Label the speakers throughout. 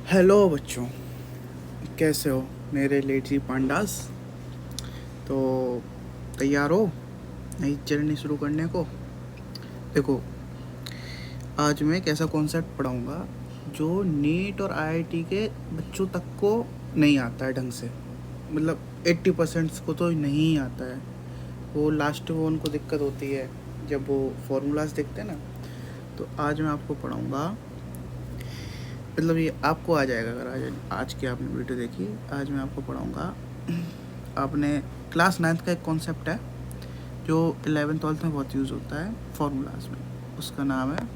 Speaker 1: Hello बच्चों, कैसे हो मेरे लेजी पांडास। तो तैयार हो नई जर्नी शुरू करने को। देखो, आज मैं एक ऐसा कॉन्सेप्ट पढ़ाऊँगा जो नीट और आईआईटी के बच्चों तक को नहीं आता है ढंग से। मतलब 80% को तो नहीं आता है। वो लास्ट में उनको दिक्कत होती है जब वो फॉर्मूलाज देखते हैं ना। तो आज मैं आपको पढ़ाऊँगा, मतलब ये आपको आ जाएगा अगर आज की आपने वीडियो देखी। आज मैं आपको पढ़ाऊँगा, आपने क्लास 9th का एक कॉन्सेप्ट है जो 11th-12th में बहुत यूज़ होता है फॉर्मूलाज में। उसका नाम है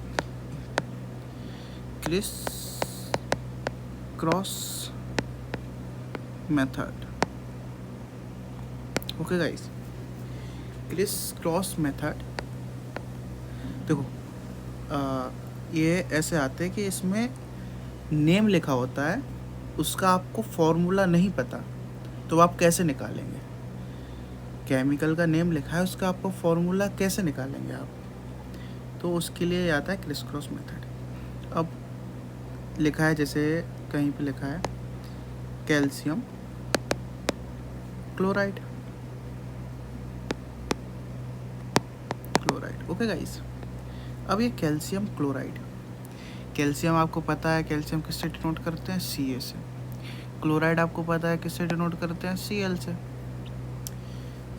Speaker 1: criss cross method. Okay guys, criss cross method. देखो, ये ऐसे आते हैं कि इसमें नेम लिखा होता है, उसका आपको फॉर्मूला नहीं पता तो आप कैसे निकालेंगे। केमिकल का नेम लिखा है, उसका आपको फॉर्मूला कैसे निकालेंगे आप। तो उसके लिए आता है क्रिस क्रॉस मेथड। अब लिखा है, जैसे कहीं पे लिखा है कैल्शियम क्लोराइड। ओके गाइस, अब ये कैल्शियम क्लोराइड, कैल्शियम आपको पता है कैल्शियम किससे डिनोट करते हैं, Ca से। क्लोराइड आपको पता है किससे डिनोट करते हैं, Cl से।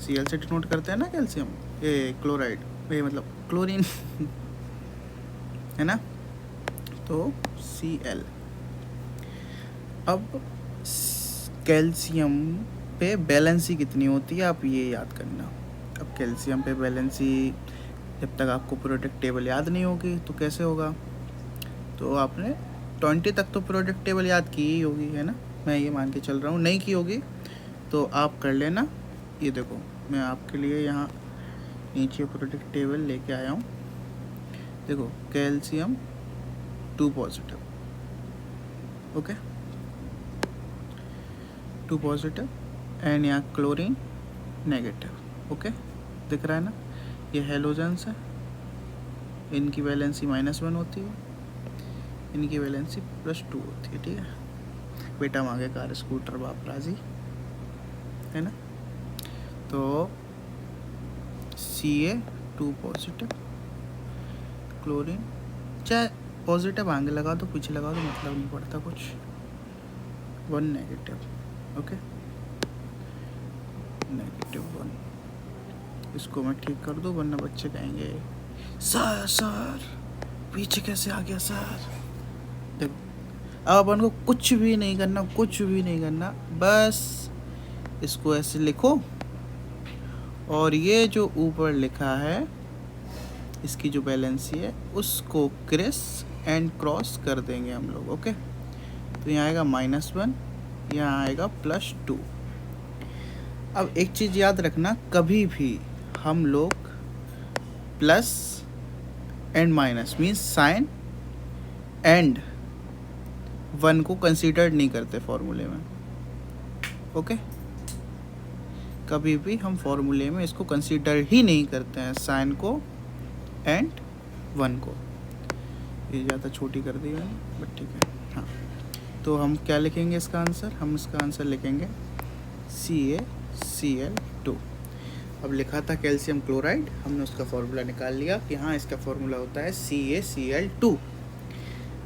Speaker 1: Cl से डिनोट करते हैं ना कैल्शियम, ये क्लोराइड, ये मतलब क्लोरीन है ना। तो Cl। अब कैल्शियम पे बैलेंसी कितनी होती है आप ये याद करना। अब कैल्शियम पे बैलेंसी, जब तक आपको प्रोडक्ट टेबल याद नहीं होगी तो कैसे होगा। तो आपने 20 तक तो प्रोडक्ट टेबल याद की ही होगी, है ना। मैं ये मान के चल रहा हूँ, नहीं की होगी तो आप कर लेना। ये देखो, मैं आपके लिए यहाँ नीचे प्रोडक्ट टेबल लेके आया हूँ। देखो, calcium 2 positive, okay, 2 positive, and यहाँ क्लोरीन नेगेटिव। ओके, दिख रहा है ना, ये हेलोजेंस है, इनकी वैलेंसी -1 होती है, इनकी वैलेंसी +2 होती है। ठीक है, बेटा मांगे कार स्कूटर बाप राजी, है ना। तो Ca 2 पॉजिटिव, क्लोरीन, चाहे पॉजिटिव आगे लगा दो पीछे लगा दो, मतलब नहीं पड़ता कुछ, 1 नेगेटिव। ओके, -1। इसको मैं ठीक कर दूँ वरना बच्चे कहेंगे सर पीछे कैसे आ गया सर। देखो, अब अपन को कुछ भी नहीं करना, बस इसको ऐसे लिखो और ये जो ऊपर लिखा है इसकी जो बैलेंसी है उसको क्रिस एंड क्रॉस कर देंगे हम लोग। ओके, तो यहाँ आएगा -1, यहाँ आएगा +2। अब एक चीज़ याद रखना, कभी भी हम लोग plus and minus means sign and 1 को कंसीडर नहीं करते फॉर्मूले में। ओके, कभी भी हम फॉर्मूले में इसको कंसीडर ही नहीं करते हैं, साइन को एंड 1 को। ये ज़्यादा छोटी कर दी मैंने, बट ठीक है। हाँ, तो हम क्या लिखेंगे इसका आंसर, हम इसका आंसर लिखेंगे CaCl2। अब लिखा था कैल्शियम क्लोराइड, हमने उसका फॉर्मूला निकाल लिया कि हाँ इसका फॉर्मूला होता है CaCl2।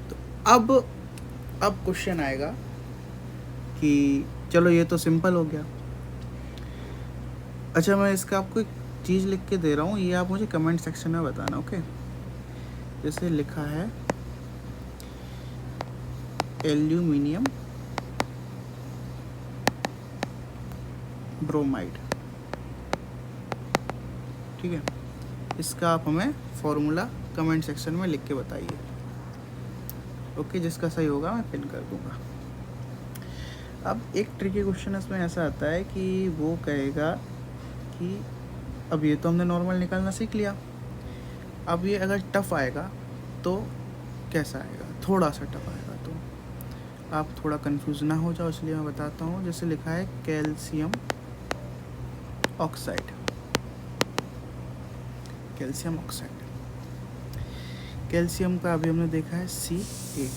Speaker 1: तो अब क्वेश्चन आएगा कि चलो ये तो सिंपल हो गया। अच्छा, मैं इसका आपको एक चीज़ लिख के दे रहा हूँ, ये आप मुझे कमेंट सेक्शन में बताना। ओके, जैसे लिखा है एल्यूमिनियम ब्रोमाइड, ठीक है, इसका आप हमें फॉर्मूला कमेंट सेक्शन में लिख के बताइए। ओके, जिसका सही होगा मैं पिन कर दूंगा। अब एक ट्रिकी क्वेश्चन इसमें ऐसा आता है कि वो कहेगा कि अब ये तो हमने नॉर्मल निकालना सीख लिया, अब ये अगर टफ आएगा तो कैसा आएगा, थोड़ा सा टफ आएगा तो आप थोड़ा कंफ्यूज ना हो जाओ, इसलिए मैं बताता हूँ। जैसे लिखा है calcium oxide, calcium oxide, calcium का अभी हमने देखा है Ca,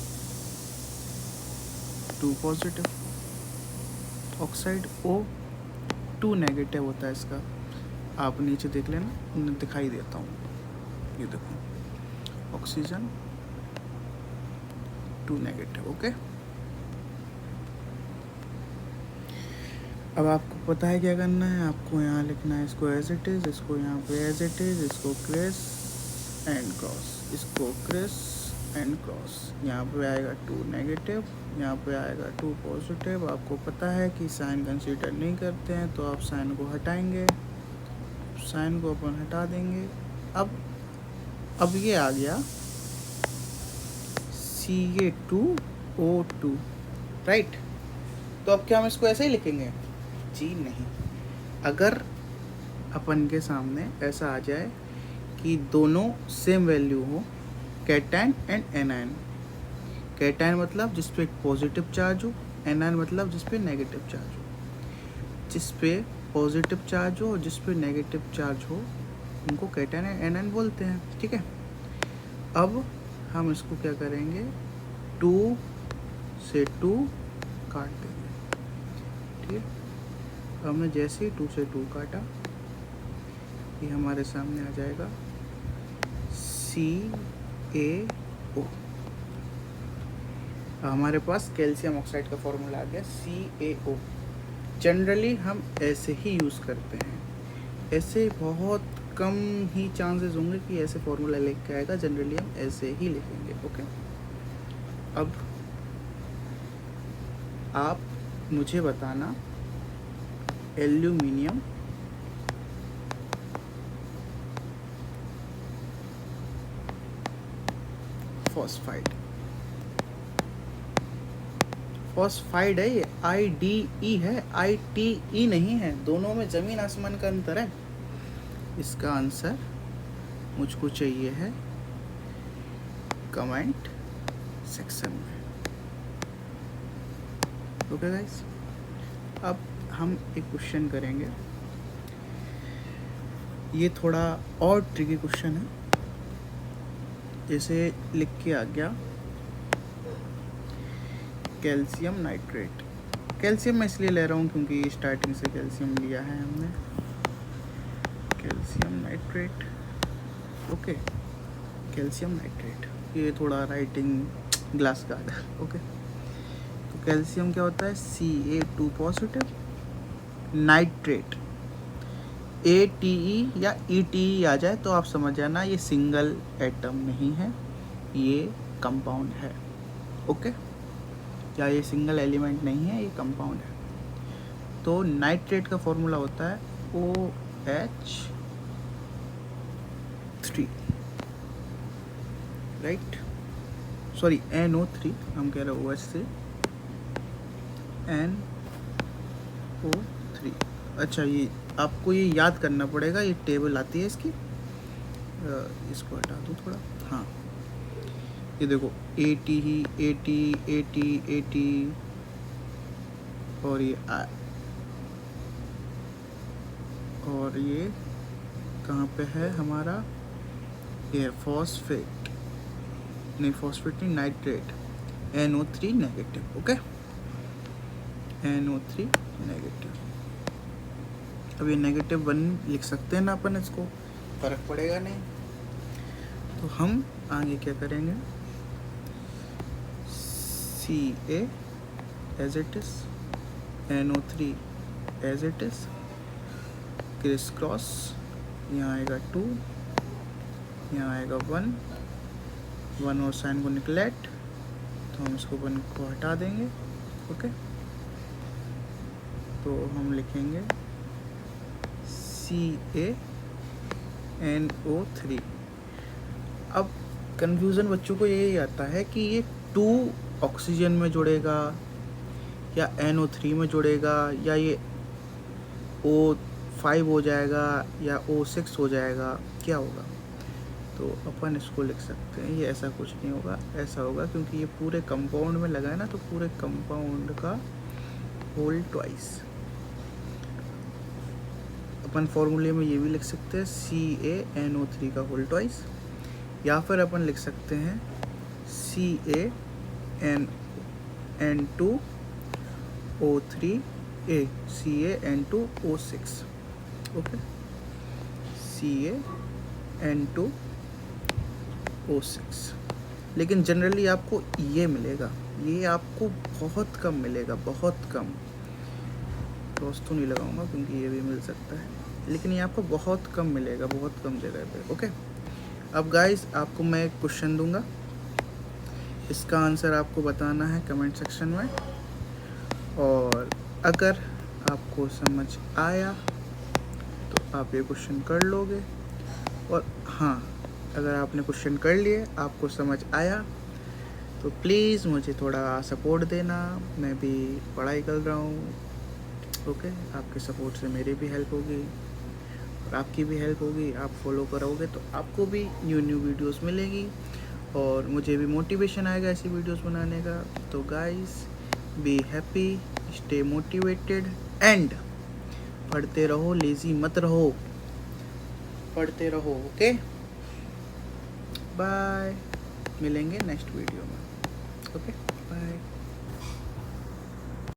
Speaker 1: 2 positive, oxide O2 negative होता है इसका। आप नीचे देख लेना, मैं दिखाई देता हूँ, ये देखो ऑक्सीजन 2 नेगेटिव। ओके, अब आपको पता है क्या करना है, आपको यहाँ लिखना है इसको एज इट इज़, इसको यहाँ पे एज इट इज़, इसको क्रिस एंड क्रॉस, इसको क्रिस एंड क्रॉस। यहाँ पे आएगा 2 नेगेटिव, यहाँ पे आएगा 2 पॉजिटिव। आपको पता है कि साइन कंसीडर नहीं करते हैं, तो आप साइन को हटाएंगे, साइन को अपन हटा देंगे। अब ये आ गया Ca2O2, राइट। तो अब क्या हम इसको ऐसे ही लिखेंगे? जी नहीं। अगर अपन के सामने ऐसा आ जाए कि दोनों सेम वैल्यू हो, कैटायन एंड एनायन। कैटायन मतलब जिस पे पॉजिटिव चार्ज हो, एनायन मतलब जिस पे नेगेटिव चार्ज हो। जिस पे पॉजिटिव चार्ज हो और जिस पे नेगेटिव चार्ज हो उनको कैटायन एंड एनायन बोलते हैं, ठीक है। अब हम इसको क्या करेंगे, 2 से 2 काट देंगे, ठीक है। हमने जैसे ही 2 से 2 काटा, ये हमारे सामने आ जाएगा CaO। हमारे पास कैल्शियम ऑक्साइड का फॉर्मूला आ गया CaO। जनरली हम ऐसे ही यूज़ करते हैं, ऐसे बहुत कम ही चांसेस होंगे कि ऐसे फॉर्मूला लिख के आएगा, जनरली हम ऐसे ही लिखेंगे। ओके, अब आप मुझे बताना, एल्यूमिनियम फॉस्फाइड, फॉस्फाइड है ये, IDE है, ITE नहीं है, दोनों में ज़मीन आसमान का अंतर है। इसका आंसर मुझको चाहिए है कमेंट सेक्शन में। ओके गाइस, अब हम एक क्वेश्चन करेंगे, ये थोड़ा और ट्रिकी क्वेश्चन है। जैसे लिख के आ गया कैल्शियम नाइट्रेट। कैल्शियम मैं इसलिए ले रहा हूँ क्योंकि स्टार्टिंग से कैल्शियम लिया है हमने। Calcium nitrate, okay, calcium nitrate, ये थोड़ा राइटिंग ग्लास का है। ओके, तो कैल्शियम क्या होता है, Ca2 पॉजिटिव, नाइट्रेट ATE या ETE आ जाए तो आप समझ जाना ये सिंगल एटम नहीं है, ये कंपाउंड है। ओके, या ये सिंगल एलिमेंट नहीं है, ये कंपाउंड है। तो नाइट्रेट का फॉर्मूला होता है OH3, राइट, सॉरी NO3, हम कह रहे हैं OH3, NO3। अच्छा, ये आपको ये याद करना पड़ेगा, ये टेबल आती है इसकी, इसको हटा दूँ थोड़ा, हाँ, ये देखो AT और ये कहाँ पे है हमारा, ये फॉस्फेट नहीं, फॉस्फेट नहीं, nitrate, NO3 negative. Okay, NO3 negative. अब ये -1 लिख सकते हैं ना अपन, इसको फर्क पड़ेगा नहीं। तो हम आगे क्या करेंगे, Ca as it is, NO3 as it is, criss cross, यहाँ आएगा 2, यहाँ आएगा 1 और साइन को निकलेट, तो हम इसको 1 को हटा देंगे। ओके, तो हम लिखेंगे CaNO3। अब कंफ्यूजन बच्चों को यही आता है कि ये 2 ऑक्सीजन में जुड़ेगा या NO3 में जुड़ेगा, या ये O5 हो जाएगा या O6 हो जाएगा, क्या होगा। तो अपन इसको लिख सकते हैं, ये ऐसा कुछ नहीं होगा, ऐसा होगा क्योंकि ये पूरे कंपाउंड में लगा है ना, तो पूरे कंपाउंड का होल ट्वाइस। अपन फॉर्मूले में ये भी लिख सकते हैं CaNO3 का होल ट्वाइस, या फिर अपन लिख सकते हैं CaNO Ca2O3A, Ca2O6, okay, Ca2O6। लेकिन जनरली आपको ये मिलेगा, ये आपको बहुत कम मिलेगा, बहुत कम। क्रॉस तो नहीं लगाऊंगा क्योंकि ये भी मिल सकता है, लेकिन ये आपको बहुत कम मिलेगा, बहुत कम जगह पे। ओके, अब गाइस आपको मैं एक क्वेश्चन दूंगा, इसका आंसर आपको बताना है कमेंट सेक्शन में, और अगर आपको समझ आया तो आप ये क्वेश्चन कर लोगे, और हाँ, अगर आपने क्वेश्चन कर लिए, आपको समझ आया, तो प्लीज़ मुझे थोड़ा सपोर्ट देना, मैं भी पढ़ाई कर रहा हूँ। ओके, आपके सपोर्ट से मेरी भी हेल्प होगी और आपकी भी हेल्प होगी। आप फॉलो करोगे तो आपको भी न्यू न्यू वीडियोस मिलेगी और मुझे भी मोटिवेशन आएगा ऐसी वीडियोस बनाने का। तो guys, be happy, stay motivated and पढ़ते रहो, लेज़ी मत रहो, पढ़ते रहो। ओके, बाय, मिलेंगे नेक्स्ट वीडियो में। Okay, bye.